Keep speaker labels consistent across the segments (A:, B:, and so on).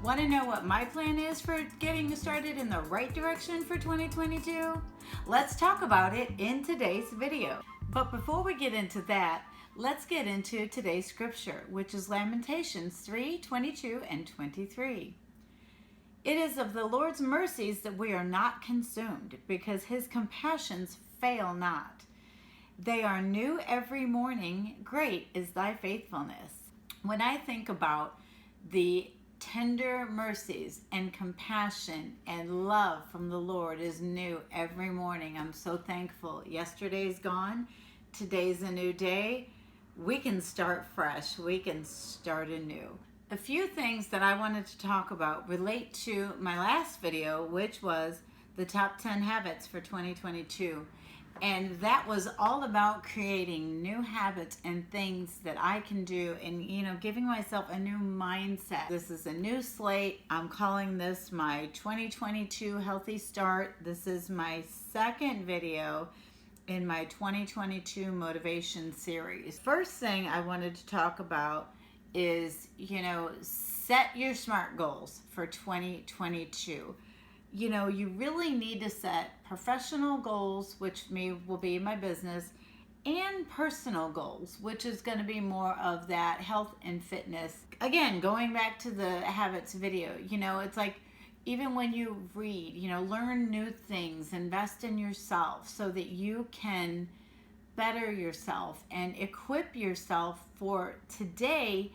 A: Want to know what my plan is for getting started in the right direction for 2022? Let's talk about it in today's video. But before we get into that, let's get into today's scripture, which is Lamentations 3:22 and 23. It is of the Lord's mercies that we are not consumed, because his compassions fail not. They are new every morning. Great is thy faithfulness. When I think about the tender mercies and compassion and love from the Lord is new every morning, I'm so thankful. Yesterday's gone. Today's a new day. We can start fresh. We can start anew. A few things that I wanted to talk about relate to my last video, which was the top 10 habits for 2022. And that was all about creating new habits and things that I can do and, giving myself a new mindset. This is a new slate. I'm calling this my 2022 Healthy Start. This is my second video in my 2022 motivation series. First thing I wanted to talk about is, set your SMART goals for 2022. You really need to set professional goals, which will be my business, and personal goals, which is going to be more of that health and fitness. Again, going back to the habits video, it's like even when you read, learn new things, invest in yourself so that you can better yourself and equip yourself for today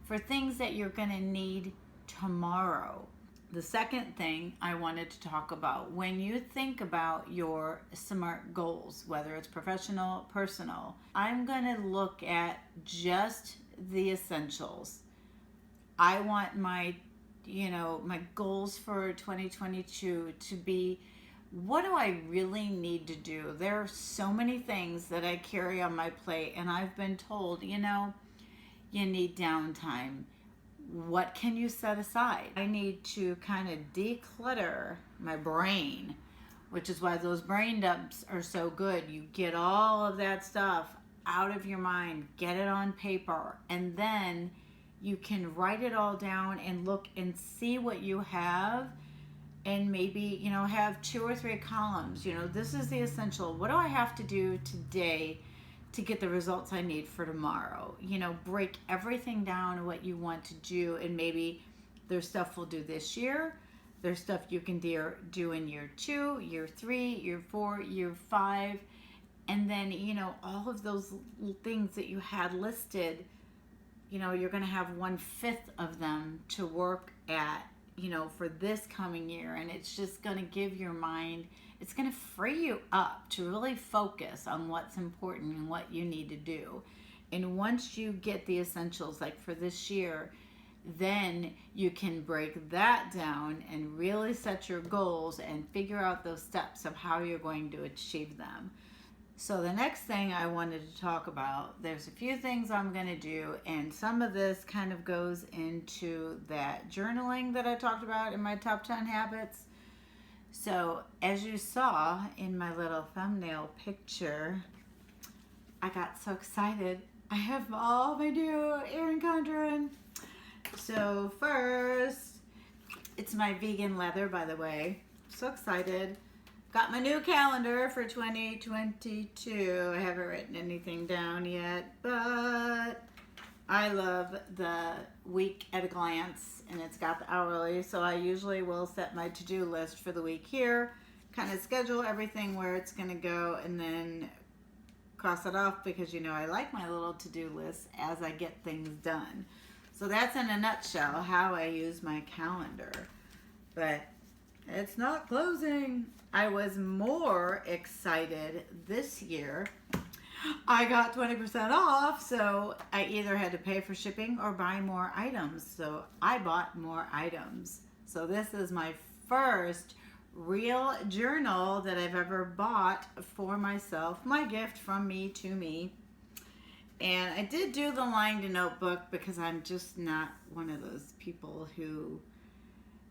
A: for things that you're going to need tomorrow. The second thing I wanted to talk about, when you think about your SMART goals, whether it's professional, personal, I'm going to look at just the essentials. I want my goals for 2022 to be, what do I really need to do? There are so many things that I carry on my plate, and I've been told, you need downtime. What can you set aside? I need to kind of declutter my brain, which is why those brain dumps are so good. You get all of that stuff out of your mind, get it on paper, and then you can write it all down and look and see what you have, and maybe, have 2 or 3 columns. This is the essential. What do I have to do today to get the results I need for tomorrow? Break everything down what you want to do, and maybe there's stuff we'll do this year. There's stuff you can do in year 2, year 3, year 4, year 5. And then, all of those things that you had listed, you're going to have 1/5 of them to work at, for this coming year. And it's just going to give your mind, it's going to free you up to really focus on what's important and what you need to do. And once you get the essentials, like for this year, then you can break that down and really set your goals and figure out those steps of how you're going to achieve them. So the next thing I wanted to talk about, there's a few things I'm going to do, and some of this kind of goes into that journaling that I talked about in my top 10 habits. So as you saw in my little thumbnail picture, I got so excited. I have all my new Erin Condren. So first, it's my vegan leather, by the way. So excited. Got my new calendar for 2022. I haven't written anything down yet, but I love the week at a glance, and it's got the hourly, so I usually will set my to-do list for the week here, kind of schedule everything where it's going to go, and then cross it off, because I like my little to-do list as I get things done. So that's in a nutshell how I use my calendar. But it's not closing. I was more excited this year. I got 20% off, so I either had to pay for shipping or buy more items. So I bought more items. So this is my first real journal that I've ever bought for myself. My gift from me to me. And I did do the lined notebook, because I'm just not one of those people who,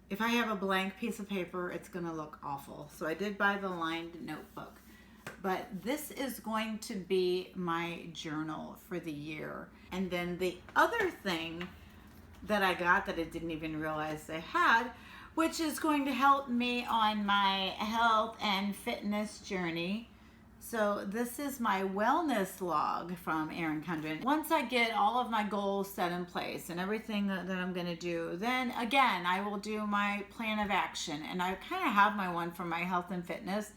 A: if I have a blank piece of paper, it's going to look awful. So I did buy the lined notebook. But this is going to be my journal for the year. And then the other thing that I got that I didn't even realize I had, which is going to help me on my health and fitness journey. So this is my wellness log from Erin Condren. Once I get all of my goals set in place and everything that I'm going to do, then again, I will do my plan of action. And I kind of have my one for my health and fitness,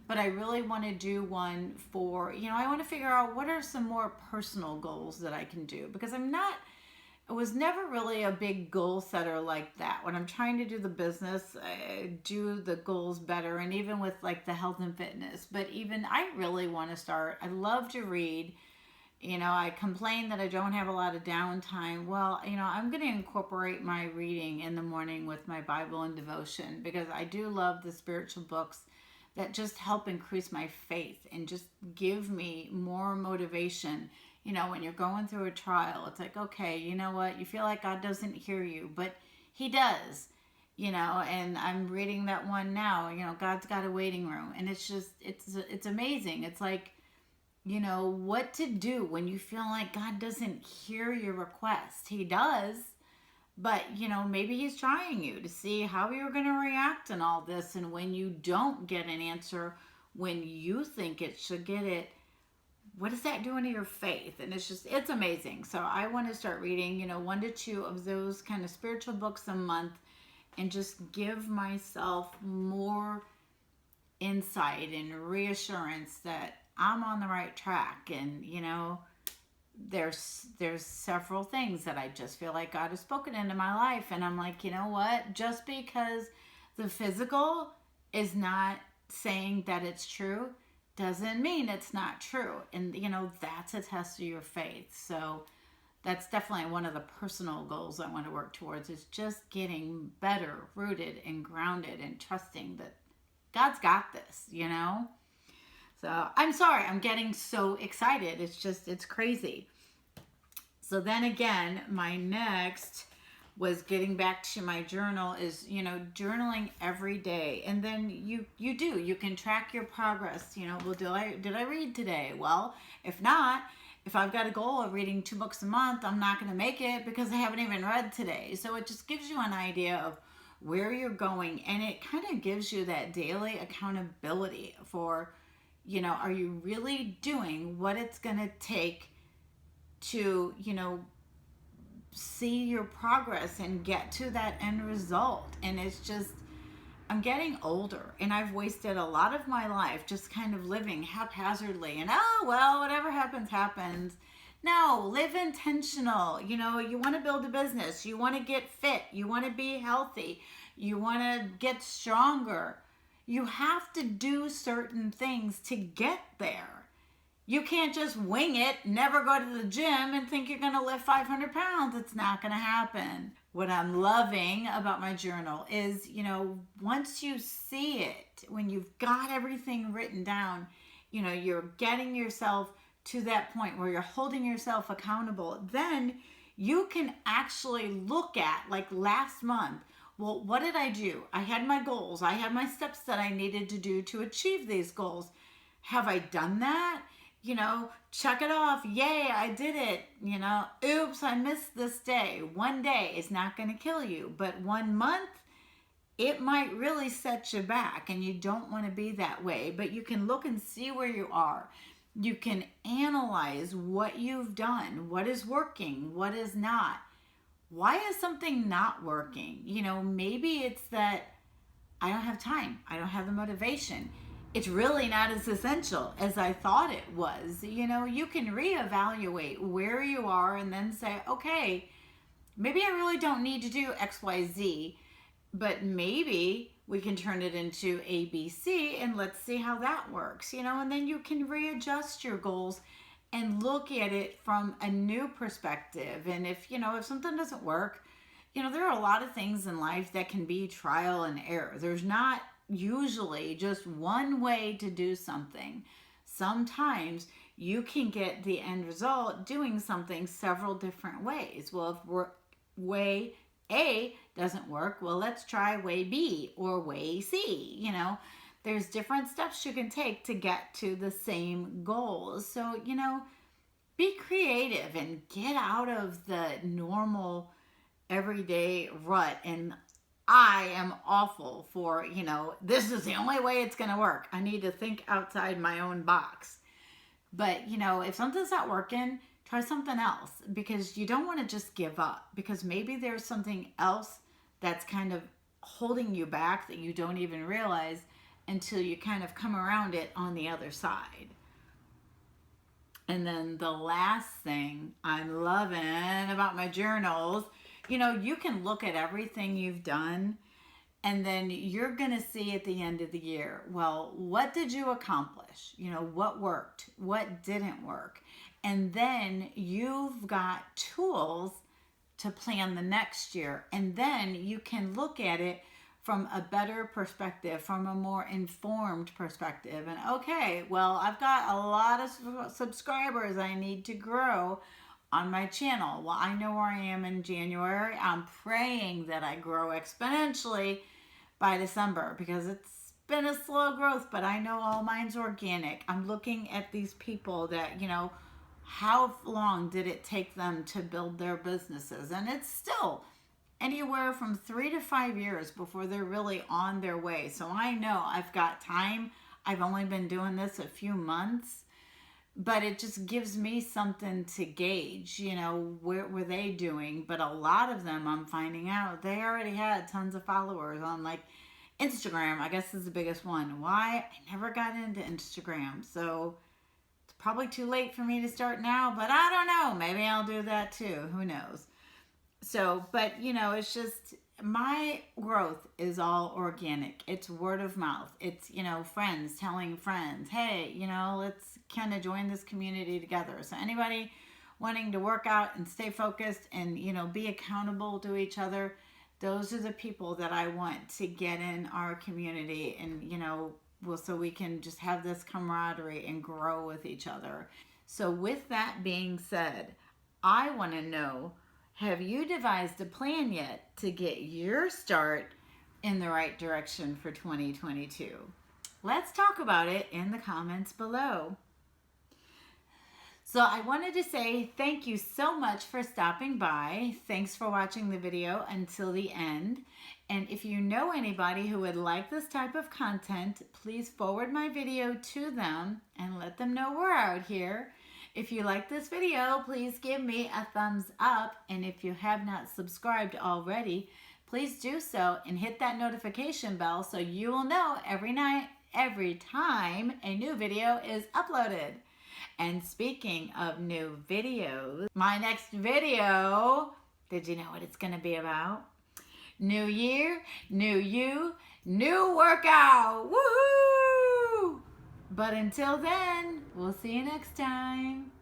A: but I really want to do one for, I want to figure out what are some more personal goals that I can do, because I was never really a big goal setter like that. When I'm trying to do the business, I do the goals better, and even with like the health and fitness. But even I really want to start. I love to read. I complain that I don't have a lot of downtime. Well, I'm going to incorporate my reading in the morning with my Bible and devotion, because I do love the spiritual books that just help increase my faith and just give me more motivation. When you're going through a trial, it's like, okay, you know what? You feel like God doesn't hear you, but He does, and I'm reading that one now, God's got a waiting room. And it's just, it's amazing. It's like, what to do when you feel like God doesn't hear your request. He does, but, maybe He's trying you to see how you're going to react in all this. And when you don't get an answer when you think it should get it, what is that doing to your faith? And it's amazing. So I want to start reading, 1 to 2 of those kind of spiritual books a month, and just give myself more insight and reassurance that I'm on the right track. And, there's several things that I just feel like God has spoken into my life. And I'm like, you know what? Just because the physical is not saying that it's true doesn't mean it's not true. And, that's a test of your faith. So that's definitely one of the personal goals I want to work towards, is just getting better rooted and grounded and trusting that God's got this, So I'm sorry, I'm getting so excited. It's crazy. So then again, my next was getting back to my journal, is, journaling every day. And then you can track your progress. Well, did I read today? Well, if not, if I've got a goal of reading 2 books a month, I'm not going to make it because I haven't even read today. So it just gives you an idea of where you're going, and it kind of gives you that daily accountability for, are you really doing what it's going to take to, see your progress and get to that end result. And it's just, I'm getting older, and I've wasted a lot of my life just kind of living haphazardly and, oh, well, whatever happens, happens. No, live intentional. You want to build a business. You want to get fit. You want to be healthy. You want to get stronger. You have to do certain things to get there. You can't just wing it, never go to the gym, and think you're going to lift 500 pounds. It's not going to happen. What I'm loving about my journal is, once you see it, when you've got everything written down, you're getting yourself to that point where you're holding yourself accountable. Then you can actually look at, like last month, well, what did I do? I had my goals. I had my steps that I needed to do to achieve these goals. Have I done that? Check it off. Yay, I did it. Oops, I missed this day. One day is not going to kill you, but 1 month, it might really set you back, and you don't want to be that way. But you can look and see where you are. You can analyze what you've done, what is working, what is not. Why is something not working? Maybe it's that I don't have time. I don't have the motivation. It's really not as essential as I thought it was. You can reevaluate where you are and then say, okay, maybe I really don't need to do X, Y, Z, but maybe we can turn it into A, B, C, and let's see how that works, and then you can readjust your goals and look at it from a new perspective. And if something doesn't work, there are a lot of things in life that can be trial and error. There's not usually just one way to do something. Sometimes you can get the end result doing something several different ways. Well, if way A doesn't work, well, let's try way B or way C. There's different steps you can take to get to the same goals. So, be creative and get out of the normal everyday rut, and I am awful for, this is the only way it's going to work. I need to think outside my own box. But, if something's not working, try something else, because you don't want to just give up, because maybe there's something else that's kind of holding you back that you don't even realize until you kind of come around it on the other side. And then the last thing I'm loving about my journals, you can look at everything you've done, and then you're going to see at the end of the year, well, what did you accomplish? What worked? What didn't work? And then you've got tools to plan the next year. And then you can look at it from a better perspective, from a more informed perspective. And okay, well, I've got a lot of subscribers I need to grow on my channel. Well, I know where I am in January. I'm praying that I grow exponentially by December, because it's been a slow growth, but I know all mine's organic. I'm looking at these people that, how long did it take them to build their businesses? And it's still anywhere from 3 to 5 years before they're really on their way. So I know I've got time. I've only been doing this a few months, but it just gives me something to gauge, what were they doing? But a lot of them, I'm finding out, they already had tons of followers on like Instagram, I guess is the biggest one. Why? I never got into Instagram. So it's probably too late for me to start now, but I don't know. Maybe I'll do that too. Who knows? So, but it's just, my growth is all organic. It's word of mouth. It's, friends telling friends, hey, let's kind of join this community together. So anybody wanting to work out and stay focused and, be accountable to each other, those are the people that I want to get in our community, and, so we can just have this camaraderie and grow with each other. So with that being said, I want to know, have you devised a plan yet to get your start in the right direction for 2022? Let's talk about it in the comments below. So I wanted to say thank you so much for stopping by. Thanks for watching the video until the end. And if you know anybody who would like this type of content, please forward my video to them and let them know we're out here. If you like this video, please give me a thumbs up. And if you have not subscribed already, please do so and hit that notification bell so you will know every time a new video is uploaded. And speaking of new videos, my next video, did you know what it's going to be about? New year, new you, new workout. Woohoo! But until then, we'll see you next time.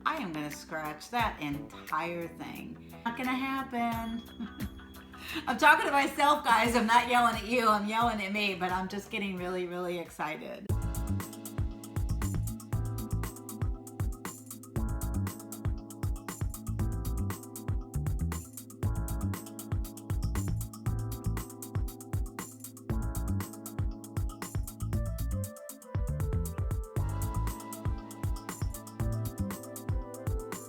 A: I am going to scratch that entire thing. Not going to happen. I'm talking to myself, guys. I'm not yelling at you. I'm yelling at me, but I'm just getting really, really excited.